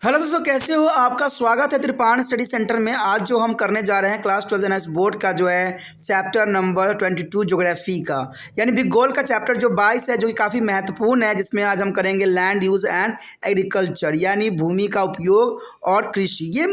Hello दोस्तों, कैसे हो? आपका स्वागत है त्रिपाण स्टडी सेंटर में। आज जो हम करने जा रहे हैं क्लास 12 एनएस बोर्ड का जो है चैप्टर नंबर 22 ज्योग्राफी का, यानी भूगोल का चैप्टर जो 22 है, जो कि काफ़ी महत्वपूर्ण है, जिसमें आज हम करेंगे लैंड यूज़ एंड एग्रीकल्चर, यानी भूमि का उपयोग और कृषि। ये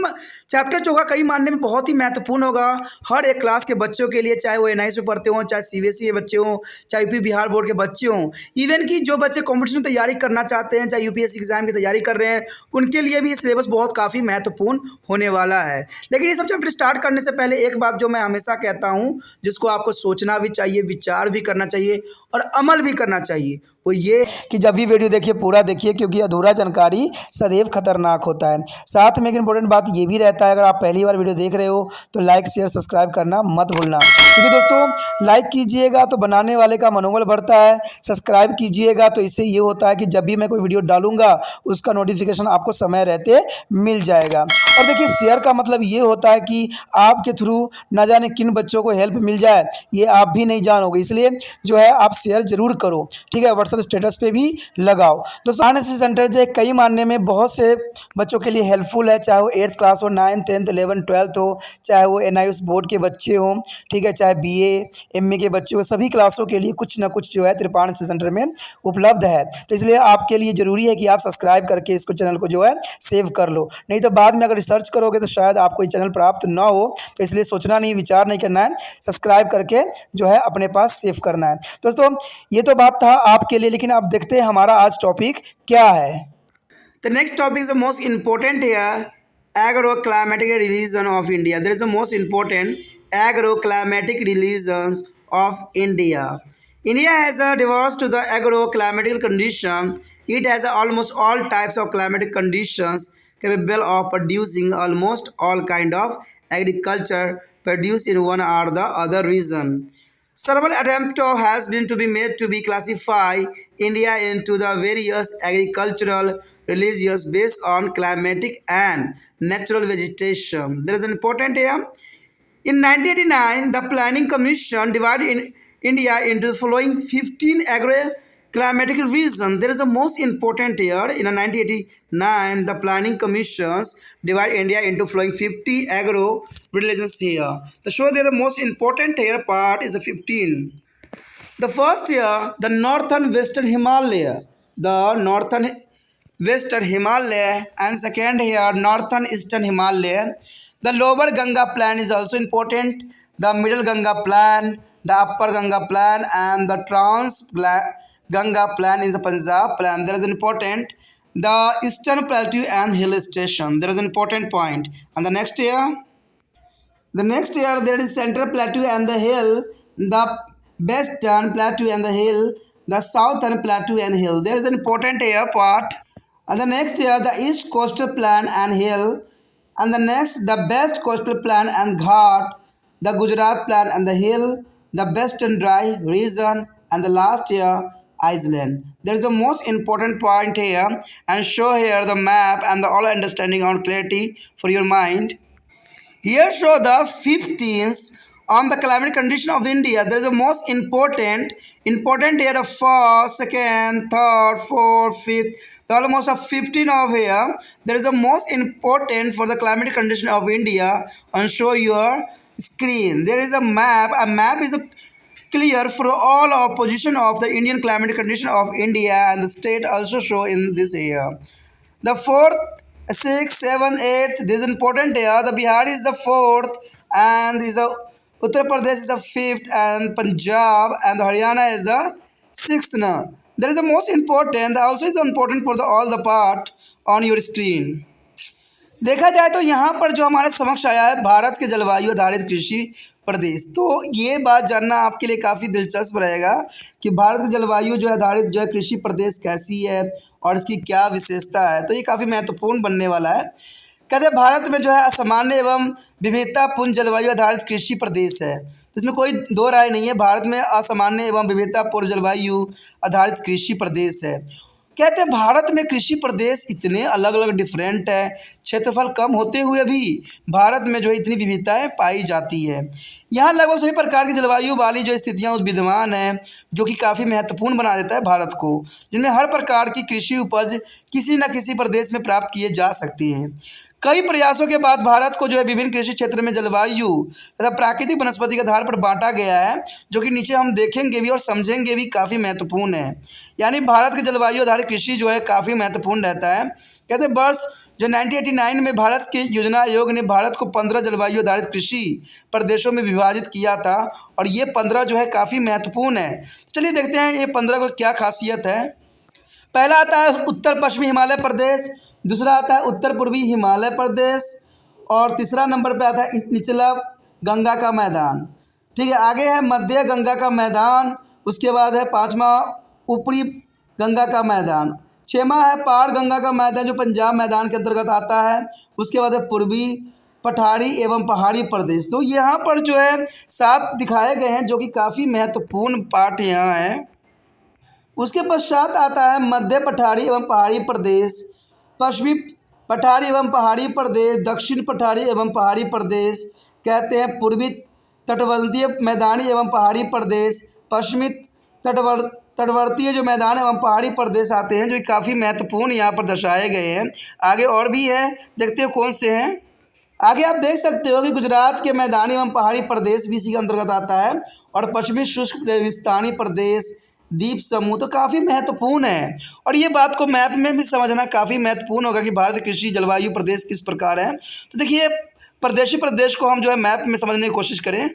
चैप्टर जो होगा कई मानने में बहुत ही महत्वपूर्ण होगा हर एक क्लास के बच्चों के लिए, चाहे वो एनआईएस में पढ़ते हों, चाहे सीबीएसई के बच्चे हों, चाहे यूपी बिहार बोर्ड के बच्चे हों, इवन कि जो बच्चे कॉम्पिटिशन तैयारी करना चाहते हैं, चाहे यूपीएससी एग्जाम की तैयारी कर रहे हैं, उनके लिए भी ये सिलेबस बहुत काफ़ी महत्वपूर्ण होने वाला है। लेकिन ये सब चैप्टर स्टार्ट करने से पहले एक बात जो मैं हमेशा कहता हूँ, जिसको आपको सोचना भी चाहिए, विचार भी करना चाहिए और अमल भी करना चाहिए, वो ये कि जब भी वीडियो देखिए पूरा देखिए, क्योंकि अधूरा जानकारी सदैव खतरनाक होता है। साथ में एक इंपॉर्टेंट बात ये भी रहता है, अगर आप पहली बार वीडियो देख रहे हो तो लाइक शेयर सब्सक्राइब करना मत भूलना, क्योंकि दोस्तों लाइक कीजिएगा तो बनाने वाले का मनोबल बढ़ता है, सब्सक्राइब कीजिएगा तो इससे ये होता है कि जब भी मैं कोई वीडियो डालूंगा उसका नोटिफिकेशन आपको समय रहते मिल जाएगा। और देखिए शेयर का मतलब ये होता है कि आपके थ्रू ना जाने किन बच्चों को हेल्प मिल जाए, ये आप भी नहीं जानोगे, इसलिए जो है आप शेयर जरूर करो, ठीक है। व्हाट्सएप स्टेटस पे भी लगाओ। दोस्तों एनएसएस सेंटर जो है कई मानने में बहुत से बच्चों के लिए हेल्पफुल है, चाहे वो 8th क्लास हो, 9th 10th 11th 12th हो, चाहे वो एनआईएस बोर्ड के बच्चे हों, ठीक है, चाहे बीए एमए के बच्चे हो, सभी क्लासों के लिए कुछ ना कुछ जो है त्रिपाण एनएसएस सेंटर में उपलब्ध है। तो इसलिए आपके लिए ज़रूरी है कि आप सब्सक्राइब करके इसको चैनल को जो है सेव कर लो, नहीं तो बाद में अगर रिसर्च करोगे तो शायद आपको ये चैनल प्राप्त ना हो। तो इसलिए सोचना नहीं, विचार नहीं करना है, सब्सक्राइब करके जो है अपने पास सेव करना है। दोस्तों ये तो बात था आपके लिए, लेकिन अब देखते हैं हमारा आज टॉपिक क्या है। The next topic is the most important here, agroclimatic region of India. There is the most important agroclimatic region of India. India has a diverse to the agro-climatical condition. It has almost all types of climatic conditions capable of producing almost all kind of agriculture produced in one or the other region. Several attempts has been to be made to be classify India into the various agricultural religions based on climatic and natural vegetation. There is an important here. In 1989, the Planning Commission divided India into the following 15 agro-climatic regions. There is the most important here. In 1989, the Planning Commissions divide India into following 50 agro-regions here. The show there the most important here part is the 15. The first here, the northern western Himalaya. The northern western Himalaya, and second here, northern eastern Himalaya. The lower Ganga Plain is also important. The middle Ganga Plain, the upper Ganga Plain, and the trans Ganga Plain is the Punjab Plain. There is an important the eastern plateau and hill station. There is an important point. And the next year there is central plateau and the hill, the western plateau and the hill, the southern plateau and hill. There is an important here part. And the next year the east coastal plain and hill, and the next the best coastal plain and ghat, the Gujarat plain and the hill, the western dry region, and the last year Iceland. There is the most important point here, and show here the map and the all understanding on clarity for your mind. Here show the 15th on the climate condition of India. There is the most important here the first, second, third, fourth, fifth. The almost of 15 of here. There is the most important for the climate condition of India on show your screen. There is a map. A map is clear for all of position of the Indian climate condition of India, and the state also show in this area. The 4th, 6th, 7th, 8th, this is important here. The Bihar is the 4th, and is the Uttar Pradesh is the 5th, and Punjab and the Haryana is the 6th now. There is the most important, also is important for the all the part on your screen. देखा जाए तो यहाँ पर जो हमारे समक्ष आया है भारत के जलवायु आधारित कृषि प्रदेश, तो ये बात जानना आपके लिए काफ़ी दिलचस्प रहेगा कि भारत की जलवायु जो आधारित जो है कृषि प्रदेश कैसी है और इसकी क्या विशेषता है। तो ये काफ़ी महत्वपूर्ण बनने वाला है। कहते हैं भारत में जो है असामान्य एवं विविधतापूर्ण जलवायु आधारित कृषि प्रदेश है, तो इसमें कोई दो राय नहीं है, भारत में असामान्य एवं विविधतापूर्ण जलवायु आधारित कृषि प्रदेश है। कहते हैं भारत में कृषि प्रदेश इतने अलग अलग डिफरेंट है, क्षेत्रफल कम होते हुए भी भारत में जो है इतनी विविधताएं पाई जाती है। यहाँ लगभग सभी प्रकार की जलवायु वाली जो स्थितियाँ विद्यमान हैं, जो कि काफ़ी महत्वपूर्ण बना देता है भारत को, जिनमें हर प्रकार की कृषि उपज किसी न किसी प्रदेश में प्राप्त किए जा सकती हैं। कई प्रयासों के बाद भारत को जो है विभिन्न कृषि क्षेत्र में जलवायु तथा प्राकृतिक वनस्पति के आधार पर बांटा गया है, जो कि नीचे हम देखेंगे भी और समझेंगे भी, काफ़ी महत्वपूर्ण है। यानी भारत की जलवायु आधारित कृषि जो है काफ़ी महत्वपूर्ण रहता है। कहते हैं वर्ष जो 1989 में भारत के योजना आयोग ने भारत को 15 जलवायु आधारित कृषि प्रदेशों में विभाजित किया था, और ये 15 जो है काफ़ी महत्वपूर्ण है। तो चलिए देखते हैं ये 15 को क्या खासियत है। पहला आता है उत्तर पश्चिमी हिमालय प्रदेश, दूसरा आता है उत्तर पूर्वी हिमालय प्रदेश, और तीसरा नंबर पे आता है निचला गंगा का मैदान। ठीक है, आगे है मध्य गंगा का मैदान, उसके बाद है पाँचवा ऊपरी गंगा का मैदान, छठवां है पार गंगा का मैदान जो पंजाब मैदान के अंतर्गत आता है, उसके बाद है पूर्वी पठारी एवं पहाड़ी प्रदेश। तो यहाँ पर जो है 7 दिखाए गए हैं, जो कि काफ़ी महत्वपूर्ण पार्ट यहाँ है। उसके पश्चात आता है मध्य पठारी एवं पहाड़ी प्रदेश, पश्चिमी पठारी एवं पहाड़ी प्रदेश, दक्षिण पठारी एवं पहाड़ी प्रदेश, कहते हैं पूर्वी तटवर्तीय मैदानी एवं पहाड़ी प्रदेश, पश्चिमी तटवर्तीय जो मैदान एवं पहाड़ी प्रदेश आते हैं, जो काफ़ी महत्वपूर्ण यहाँ पर दर्शाए गए हैं। आगे और भी है, देखते हो कौन से हैं। आगे आप देख सकते हो कि गुजरात के मैदानी एवं पहाड़ी प्रदेश भी इसी के अंतर्गत आता है, और पश्चिमी शुष्क रेगिस्तानी प्रदेश, द्वीप समूह, तो काफ़ी महत्वपूर्ण है। और ये बात को मैप में भी समझना काफ़ी महत्वपूर्ण होगा कि भारत के कृषि जलवायु प्रदेश किस प्रकार है। तो देखिए प्रदेश को हम जो है मैप में समझने की कोशिश करें।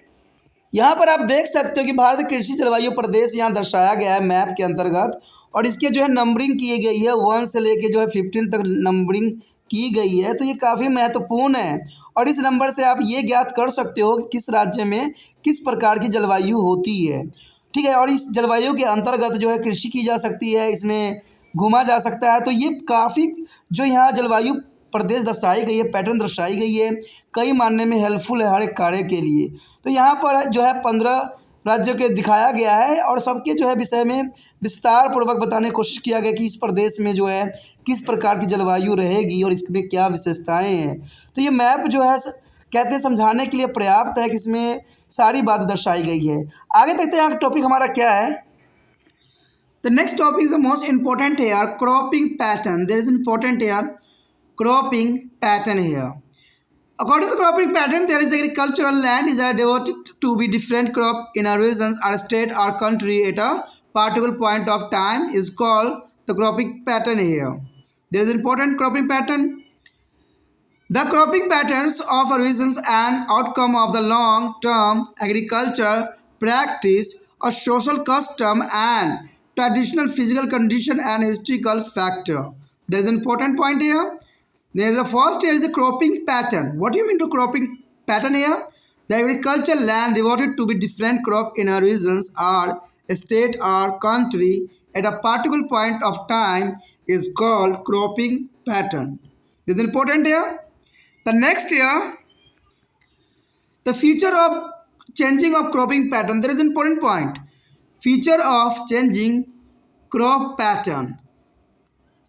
यहाँ पर आप देख सकते हो कि भारत के कृषि जलवायु प्रदेश यहाँ दर्शाया गया है मैप के अंतर्गत, और इसके जो है नंबरिंग की गई है 1 से लेके जो है 15 तक नंबरिंग की गई है। तो ये काफ़ी महत्वपूर्ण है, और इस नंबर से आप ये ज्ञात कर सकते हो कि किस राज्य में किस प्रकार की जलवायु होती है। ठीक है, और इस जलवायु के अंतर्गत जो है कृषि की जा सकती है, इसमें घूमा जा सकता है। तो ये काफ़ी जो यहाँ जलवायु प्रदेश दर्शाई गई है, पैटर्न दर्शाई गई है, कई मानने में हेल्पफुल है हर एक कार्य के लिए। तो यहाँ पर जो है 15 राज्यों के दिखाया गया है, और सबके जो है विषय में विस्तार पूर्वक बताने की कोशिश किया गया कि इस प्रदेश में जो है किस प्रकार की जलवायु रहेगी और इसमें क्या विशेषताएँ हैं। तो ये मैप जो है कहते हैं समझाने के लिए पर्याप्त है कि इसमें सारी बात दर्शाई गई है। आगे देखते हैं यहाँ टॉपिक हमारा क्या है। The next topic is the most important here, cropping pattern. There is important here cropping pattern here. According to the cropping pattern, there is agricultural land is devoted to be different crop in a region or state or country at a particular point of time is called the cropping pattern here. There is important cropping pattern. The cropping patterns of a region and outcome of the long-term agriculture practice, a social custom and traditional physical condition and historical factor. There is an important point here. There is the first here is a cropping pattern. What do you mean to cropping pattern here? The agricultural land devoted to be different crop in a regions or state or country at a particular point of time is called cropping pattern. This is important here. The next here, the feature of changing of cropping pattern. There is an important point. Feature of changing crop pattern.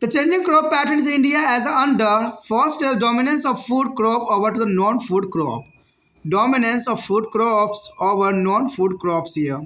The changing crop patterns in India as under first dominance of food crop over to the non-food crop. Dominance of food crops over non-food crops here.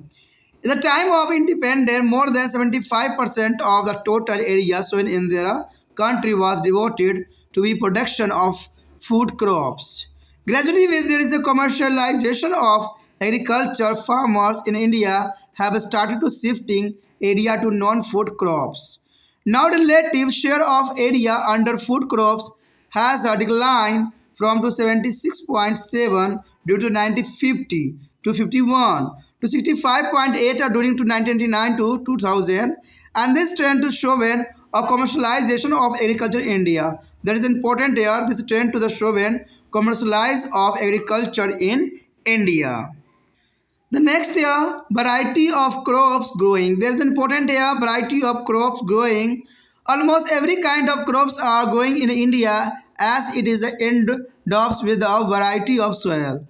In the time of independence, more than 75% of the total area sown in the country was devoted to the production of food crops. Gradually, when there is a commercialization of agriculture, farmers in India have started to shifting area to non-food crops. Now the relative share of area under food crops has declined from to 76.7 due to 1950 to 51 to 65.8 during to 1999 to 2000, and this trend to shown a commercialization of agriculture in India. That is important here. This trend to the shown commercialize of agriculture in India. The next here, variety of crops growing. There is an important here, variety of crops growing. Almost every kind of crops are growing in India as it is endowed with a variety of soil.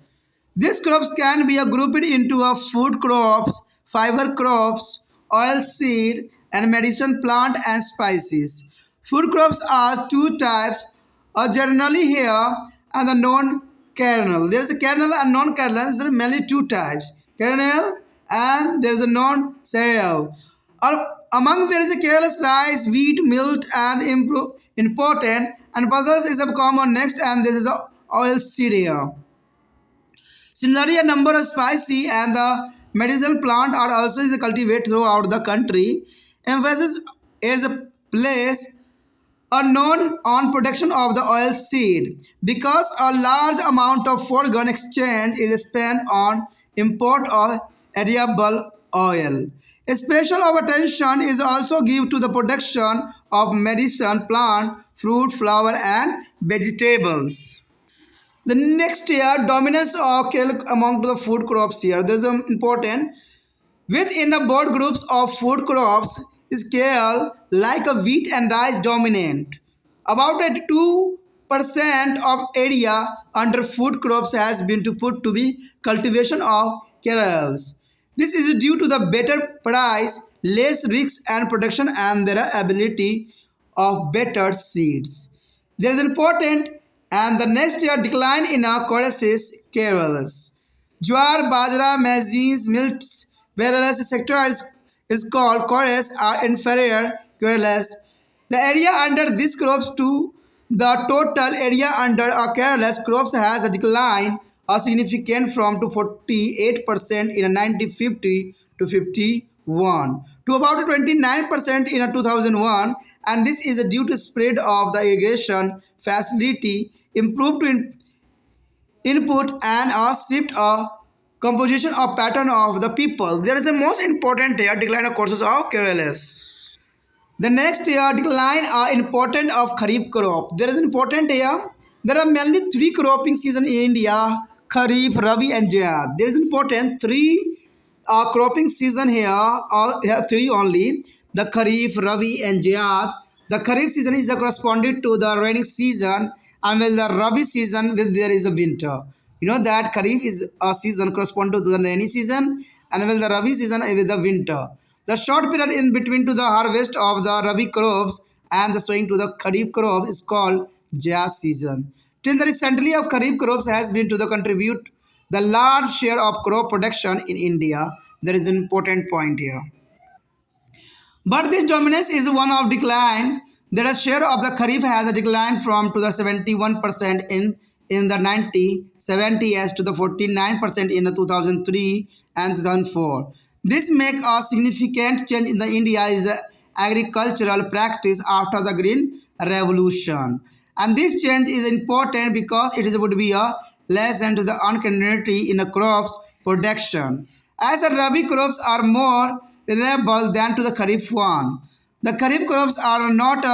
These crops can be grouped into a food crops, fiber crops, oil seed, and medicine plant and spices. Food crops are two types, generally here and the non-kernel. There is a kernel and non-kernel. There are mainly two types, kernel and there is a non-cereal. Or among there is a careless rice, wheat, millet, and important and pulses is a common next, and this is a oil cereal. Similarly, a number of spicy and the medicinal plant are also is cultivated throughout the country. Emphasis is placed known on production of the oil seed because a large amount of foreign exchange is spent on import of edible oil. A special of attention is also given to the production of medicine plant, fruit, flower and vegetables. The next year, dominance of kale among the food crops here. There is an important within the broad groups of food crops is kale, like a wheat and rice, dominant. About 82% of area under food crops has been put to be cultivation of kales. This is due to the better price, less risk and production, and their ability of better seeds. There is important and the next year decline in our choruses carols. Jowar, bajra, maize, milts, whereas the sector is called chorus are inferior careless. The area under these crops to the total area under a careless crops has a decline a significant from to 48% in 1950 to 51 to about 29% in 2001, and this is due to spread of the irrigation facility, improved input and a shift of composition of pattern of the people. There is a most important here decline of courses of careless. The next year decline are important of kharif crop. There is important here. There are mainly three cropping season in India: kharif, rabi and zaid. There is important three cropping season here three only: the kharif, rabi and zaid. The kharif season is corresponded to the rainy season, and while the rabi season there is a winter. You know that kharif is a season corresponding to the rainy season, and while the rabi season is the winter. The short period in between to the harvest of the rabi crops and the sowing to the kharif crop is called zaid season. Till the recently of kharif crops has been to the contribute the large share of crop production in India. There is an important point here. But this dominance is one of decline. The share of the kharif has a decline from to the 71% in the 1970 as to the 49% in the 2003 and 2004. This make a significant change in the India is agricultural practice after the Green Revolution. And this change is important because it is would be a lesson to the uncertainty in the crops production. As the rabi crops are more reliable than to the kharif one. The kharif crops are not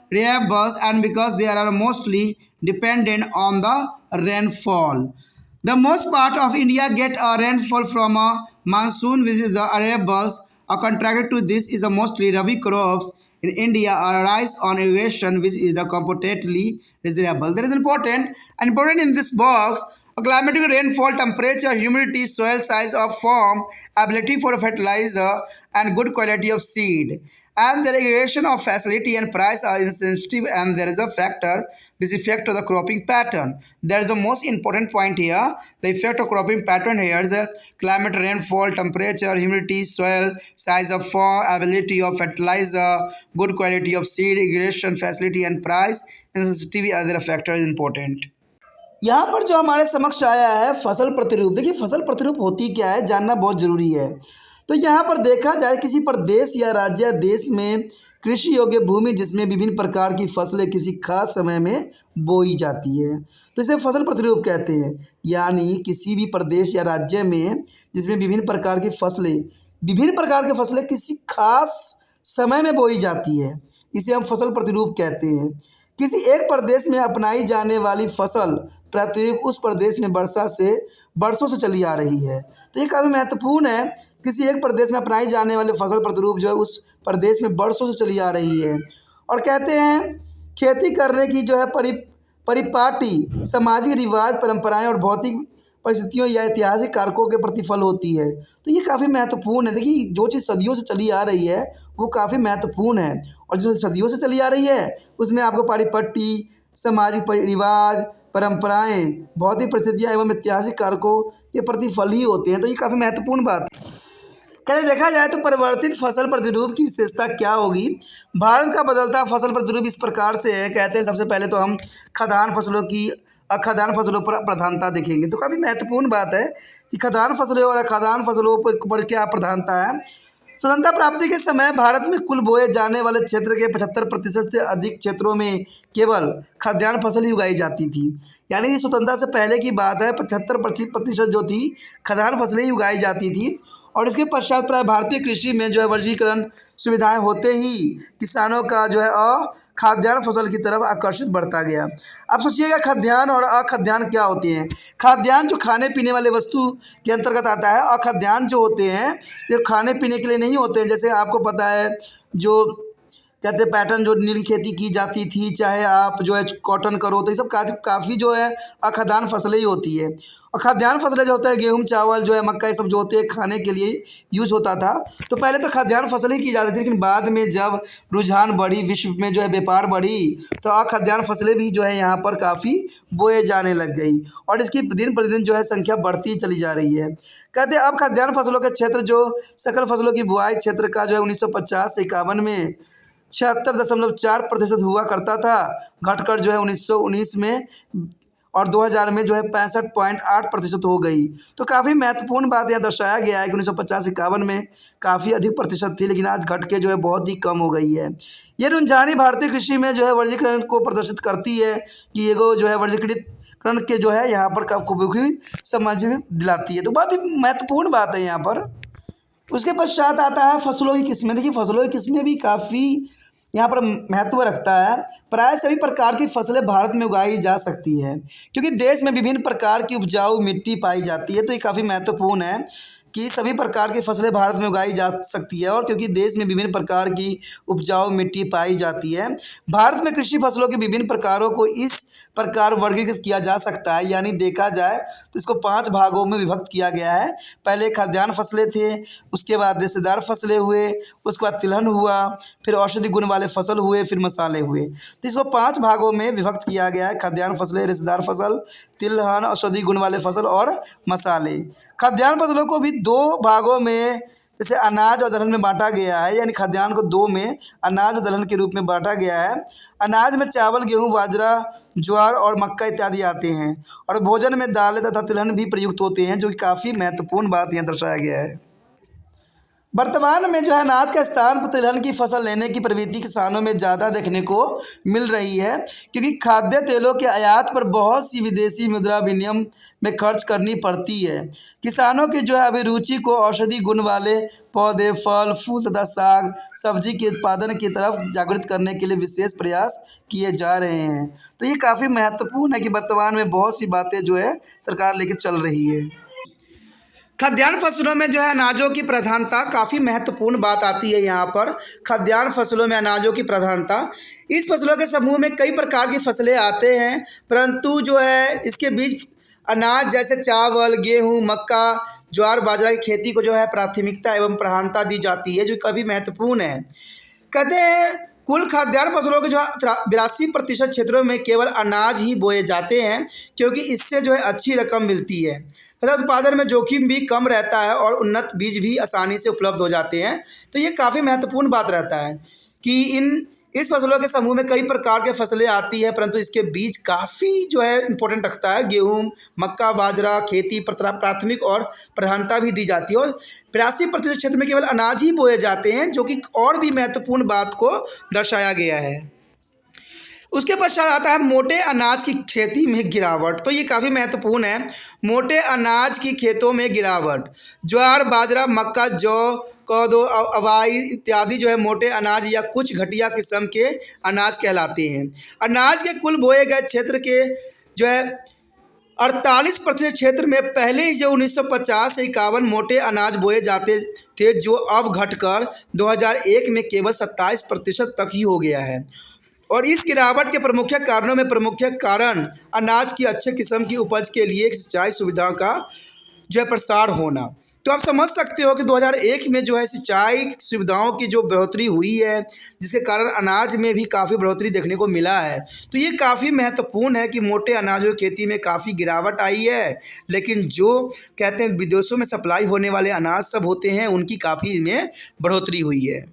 reliable, and because they are mostly dependent on the rainfall. The most part of India get a rainfall from a monsoon, which is the variables. A contrary to this is a mostly rabi crops in India are rice on irrigation, which is the comparatively reasonable. There is important in this box. A climatic rainfall, temperature, humidity, soil size of form, ability for fertilizer, and good quality of seed. And the irrigation of facility and price are insensitive, and there is a factor which affect the cropping pattern. There is the most important point here. The effect of cropping pattern here is a climate, rainfall, temperature, humidity, soil, size of form, ability of fertilizer, good quality of seed, irrigation facility and price. Insensitivity other factor is important. यहाँ पर जो हमारे समक्ष आया है फसल प्रतिरूप। देखिए फसल प्रतिरूप होती क्या है जानना बहुत ज़रूरी है। तो यहाँ पर देखा जाए किसी प्रदेश या राज्य या देश में कृषि योग्य भूमि जिसमें विभिन्न प्रकार की फसलें किसी खास समय में बोई जाती है तो इसे फसल प्रतिरूप कहते हैं। यानी किसी भी प्रदेश या राज्य में जिसमें विभिन्न प्रकार की फसलें किसी खास समय में बोई जाती है इसे हम फसल प्रतिरूप कहते हैं। किसी एक प्रदेश में अपनाई जाने वाली फसल प्रतिरूप उस प्रदेश में वर्षों से चली आ रही है। तो ये काफ़ी महत्वपूर्ण है। किसी एक प्रदेश में अपनाई जाने वाली फसल प्रतिरूप जो है उस प्रदेश में वर्षों से चली आ रही है। और कहते हैं खेती करने की जो है परिपाटी सामाजिक रिवाज, परंपराएं और भौतिक परिस्थितियों या ऐतिहासिक कारकों के प्रतिफल होती है। तो ये काफ़ी महत्वपूर्ण है। देखिए जो चीज़ सदियों से चली आ रही है वो काफ़ी महत्वपूर्ण है और जो सदियों से चली आ रही है उसमें आपको पारिपट्टी, सामाजिक रिवाज, परंपराएं, भौतिक परिस्थितियाँ एवं ऐतिहासिक कारकों के प्रतिफल ही होते हैं। तो ये काफ़ी महत्वपूर्ण बात है। कहते देखा जाए तो परिवर्तित फसल प्रतिरूप की विशेषता क्या होगी। भारत का बदलता फसल प्रतिरूप इस प्रकार से है। कहते हैं सबसे पहले तो हम खदान फसलों की अखाद्यान्न फसलों पर प्रधानता देखेंगे। तो काफ़ी महत्वपूर्ण बात है कि खदान फसलों और अखाद्यान्न फसलों पर क्या प्रधानता है। स्वतंत्रता प्राप्ति के समय भारत में कुल बोए जाने वाले क्षेत्र के 75% से अधिक क्षेत्रों में केवल खाद्यान्न फसल ही उगाई जाती थी। यानी कि स्वतंत्रता से पहले की बात है, 75% जो थी खाद्यान्न फसलें ही उगाई जाती थी। और इसके पश्चात प्राय भारतीय कृषि में जो है वर्गीकरण सुविधाएं होते ही किसानों का जो है खाद्यान्न फसल की तरफ आकर्षित बढ़ता गया। अब सोचिएगा खाद्यान्न और अखाद्यान्न क्या होते हैं। खाद्यान्न जो खाने पीने वाले वस्तु के अंतर्गत आता है। अखाद्यान्न जो होते हैं ये खाने पीने के लिए नहीं होते हैं। जैसे आपको पता है जो कहते हैं पैटर्न जो नील खेती की जाती थी, चाहे आप जो है कॉटन करो, तो ये सब काफ़ी जो है अखाद्यान्न फसलें ही होती है। और खाद्यान्न फसलें जो होता है गेहूँ, चावल जो है मक्का, ये सब जो होते हैं खाने के लिए यूज़ होता था। तो पहले तो खाद्यान्न फसलें ही की जाती थी, लेकिन बाद में जब रुझान बढ़ी, विश्व में जो है व्यापार बढ़ी, तो अखाद्यान्न फसलें भी जो है यहाँ पर काफ़ी बोए जाने लग गई और इसकी दिन प्रतिदिन जो है संख्या बढ़ती चली जा रही है। कहते हैं अब खाद्यान्न फसलों का क्षेत्र जो सकल फसलों की बुआई क्षेत्र का जो है 1950 से 51 में 76.4% हुआ करता था, घटकर जो है 1919 में और 2000 में जो है 65.8% हो गई। तो काफ़ी महत्वपूर्ण बात यह दर्शाया गया है कि 1950-51 में काफ़ी अधिक प्रतिशत थी, लेकिन आज घट के जो है बहुत ही कम हो गई है। ये रुझानी भारतीय कृषि में जो है वर्गीकरण को प्रदर्शित करती है कि ये जो है वर्गीकृतकरण के जो है यहाँ पर काफ़ी समझ दिलाती है। तो बहुत ही महत्वपूर्ण बात है यहाँ पर। उसके पश्चात आता है फसलों की किस्में। देखिए फसलों की किस्में भी काफ़ी यहाँ पर महत्व रखता है। प्राय सभी प्रकार की फसलें भारत में उगाई जा सकती है क्योंकि देश में विभिन्न प्रकार की उपजाऊ मिट्टी पाई जाती है। तो ये काफ़ी महत्वपूर्ण है कि सभी प्रकार की फसलें भारत में उगाई जा सकती है और क्योंकि देश में विभिन्न प्रकार की उपजाऊ मिट्टी पाई जाती है। भारत में कृषि फसलों के विभिन्न प्रकारों को इस प्रकार वर्गीकृत किया जा सकता है। यानी देखा जाए तो इसको 5 भागों में विभक्त किया गया है। पहले खाद्यान्न फसलें थे, उसके बाद रेशेदार फसलें हुए, उसके बाद तिलहन हुआ, फिर औषधि गुण वाले फसल हुए, फिर मसाले हुए। तो इसको 5 भागों में विभक्त किया गया है। खाद्यान्न फसलें, रेशेदार फसल, तिलहन, औषधि गुण वाले फसल और मसाले। खाद्यान्न फसलों को भी 2 भागों में जैसे अनाज और दलहन में बांटा गया है। यानी खाद्यान्न को 2 में अनाज और दलहन के रूप में बांटा गया है। अनाज में चावल, गेहूँ, बाजरा, ज्वार और मक्का इत्यादि आते हैं और भोजन में दालें तथा तिलहन भी प्रयुक्त होते हैं, जो कि काफ़ी महत्वपूर्ण बात यहाँ दर्शाया गया है। वर्तमान में जो है अनाज का स्थान तिलहन की फसल लेने की प्रवृत्ति किसानों में ज़्यादा देखने को मिल रही है क्योंकि खाद्य तेलों के आयात पर बहुत सी विदेशी मुद्रा विनिमय में खर्च करनी पड़ती है। किसानों की जो है अभिरुचि को औषधि गुण वाले पौधे, फल, फूल तथा साग सब्जी के उत्पादन की तरफ जागृत करने के लिए विशेष प्रयास किए जा रहे हैं। तो ये काफ़ी महत्वपूर्ण है कि वर्तमान में बहुत सी बातें जो है सरकार लेके चल रही है। खाद्यान्न फसलों में जो है अनाजों की प्रधानता काफ़ी महत्वपूर्ण बात आती है यहाँ पर। खाद्यान्न फसलों में अनाजों की प्रधानता, इस फसलों के समूह में कई प्रकार की फसलें आते हैं, परंतु जो है इसके बीच अनाज जैसे चावल, गेहूँ, मक्का, ज्वार, बाजरा की खेती को जो है प्राथमिकता एवं प्रधानता दी जाती है, जो काफ़ी महत्वपूर्ण है। कहते हैं कुल खाद्यान्न फसलों के जो 82% क्षेत्रों में केवल अनाज ही बोए जाते हैं क्योंकि इससे जो है अच्छी रकम मिलती है तथा उत्पादन में जोखिम भी कम रहता है और उन्नत बीज भी आसानी से उपलब्ध हो जाते हैं। तो ये काफ़ी महत्वपूर्ण बात रहता है कि इस फसलों के समूह में कई प्रकार के फसलें आती है, परंतु इसके बीज काफ़ी जो है इम्पोर्टेंट रखता है। गेहूँ, मक्का, बाजरा खेती प्राथमिक और प्रधानता भी दी जाती है और 82% क्षेत्र में केवल अनाज ही बोए जाते हैं, जो कि और भी महत्वपूर्ण बात को दर्शाया गया है। उसके पश्चात आता है मोटे अनाज की खेती में गिरावट। तो ये काफ़ी महत्वपूर्ण है। मोटे अनाज की खेतों में गिरावट, ज्वार, बाजरा, मक्का, जौ, कोदो, अवाई इत्यादि जो है मोटे अनाज या कुछ घटिया किस्म के अनाज कहलाते हैं। अनाज के कुल बोए गए क्षेत्र के जो है 48% क्षेत्र में पहले ही जो 1950 से 51 मोटे अनाज बोए जाते थे, जो अब घटकर 2001 में केवल 27% तक ही हो गया है। और इस गिरावट के प्रमुख कारणों में प्रमुख कारण अनाज की अच्छे किस्म की उपज के लिए सिंचाई सुविधा का जो है प्रसार होना। तो आप समझ सकते हो कि 2001 में जो है सिंचाई सुविधाओं की जो बढ़ोतरी हुई है, जिसके कारण अनाज में भी काफ़ी बढ़ोतरी देखने को मिला है। तो ये काफ़ी महत्वपूर्ण है कि मोटे अनाजों की खेती में काफ़ी गिरावट आई है, लेकिन जो कहते हैं विदेशों में सप्लाई होने वाले अनाज सब होते हैं उनकी काफ़ी में बढ़ोतरी हुई है।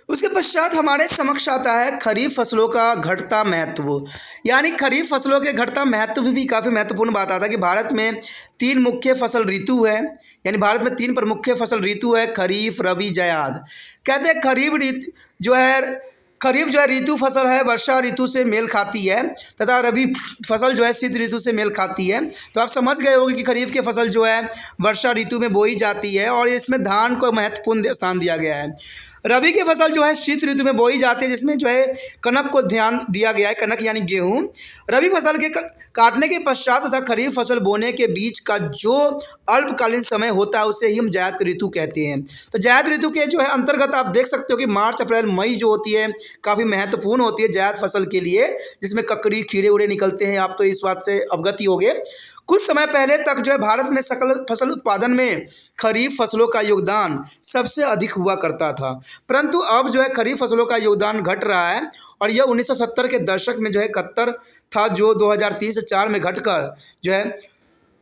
उसके पश्चात हमारे समक्ष आता है खरीफ फसलों का घटता महत्व। यानी खरीफ फसलों के घटता महत्व भी काफ़ी महत्वपूर्ण बात आता है कि भारत में 3 मुख्य फसल ऋतु है। यानी भारत में 3 प्रमुख फसल ऋतु है, खरीफ, रबी, जायद। कहते हैं खरीफ जो है ऋतु फसल है, वर्षा ऋतु से मेल खाती है, तथा रबी फसल जो है शीत ऋतु से मेल खाती है। तो आप समझ गए होंगे कि खरीफ की फसल जो है वर्षा ऋतु में बोई जाती है और इसमें धान को महत्वपूर्ण स्थान दिया गया है। रबी की फसल जो है शीत ऋतु में बोई जाती है, जिसमें जो है कनक को ध्यान दिया गया है, कनक यानी गेहूँ। रबी फसल के काटने के पश्चात तथा खरीफ फसल बोने के बीच का जो अल्पकालीन समय होता है उसे ही हम जायद ऋतु कहते हैं। तो जायद ऋतु के जो है अंतर्गत आप देख सकते हो कि मार्च, अप्रैल, मई जो होती है काफ़ी महत्वपूर्ण होती है जायद फसल के लिए, जिसमें ककड़ी, कीड़े उड़े निकलते हैं। आप तो इस बात से अवगत ही होंगे। कुछ समय पहले तक जो है भारत में सकल फसल उत्पादन में खरीफ फसलों का योगदान सबसे अधिक हुआ करता था, परंतु अब जो है खरीफ फसलों का योगदान घट रहा है और यह 1970 के दशक में जो है 71 था, जो 2003 से 4 में घटकर जो है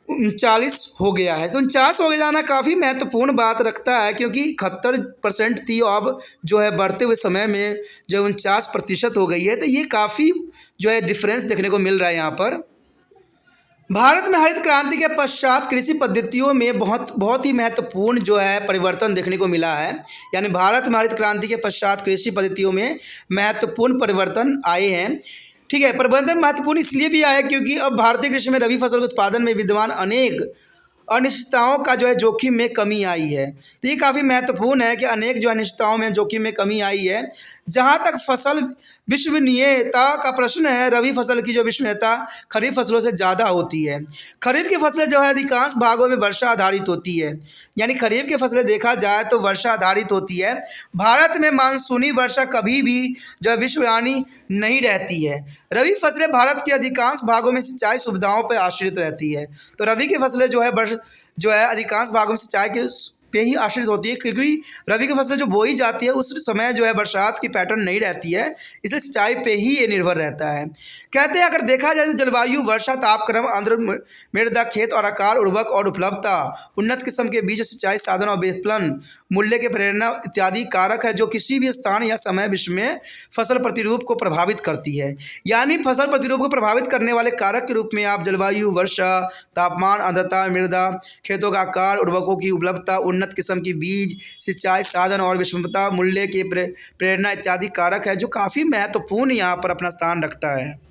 39 हो गया है। तो 49 हो जाना काफ़ी महत्वपूर्ण बात रखता है, क्योंकि 71% थी, अब जो है बढ़ते हुए समय में जो 49% हो गई है। तो ये काफ़ी जो है डिफरेंस देखने को मिल रहा है यहाँ पर। भारत में हरित क्रांति के पश्चात कृषि पद्धतियों में बहुत ही महत्वपूर्ण जो है परिवर्तन देखने को मिला है। यानी भारत में हरित क्रांति के पश्चात कृषि पद्धतियों में महत्वपूर्ण परिवर्तन आए हैं। ठीक है, परिवर्तन महत्वपूर्ण इसलिए भी आया क्योंकि अब भारतीय कृषि में रबी फसल के उत्पादन में विद्यमान अनेक अनिश्चितताओं का जो है जोखिम में कमी आई है। तो ये काफ़ी महत्वपूर्ण है कि अनेक जो अनिश्चितताओं में जोखिम में कमी आई है। जहाँ तक फसल विश्वसनीयता का प्रश्न है, रबी फसल की जो विश्वसनीयता खरीफ फसलों से ज़्यादा होती है। खरीफ की फसलें जो है अधिकांश भागों में वर्षा आधारित होती है। यानी खरीफ की फसलें देखा जाए तो वर्षा आधारित होती है। भारत में मानसूनी वर्षा कभी भी जो है विश्वयानी नहीं रहती है। रबी फसलें भारत के अधिकांश भागों में सिंचाई सुविधाओं पर आश्रित रहती है। तो रबी की फसलें जो है अधिकांश भागों में सिंचाई के पे ही आश्रित होती है, क्योंकि रबी की फसलें जो बोई जाती है उस समय जो है बरसात की पैटर्न नहीं रहती है, इसलिए सिंचाई पे ही ये निर्भर रहता है। कहते हैं अगर देखा जाए तो जलवायु, वर्षा, तापक्रम, आर्द्र मृदा, खेत और आकार, उर्वरक और उपलब्धता, उन्नत किस्म के बीज, सिंचाई साधन और विपणन मूल्य के प्रेरणा इत्यादि कारक है जो किसी भी स्थान या समय विश्व में फसल प्रतिरूप को प्रभावित करती है। यानी फसल प्रतिरूप को प्रभावित करने वाले कारक के रूप में आप जलवायु, वर्षा, तापमान, आर्द्रता, मृदा, खेतों का आकार, उर्वरकों की उपलब्धता, उन्नत किस्म की बीज, सिंचाई साधन और विषमता मूल्य के प्रेरणा इत्यादि कारक है जो काफ़ी महत्वपूर्ण यहाँ पर अपना स्थान रखता है।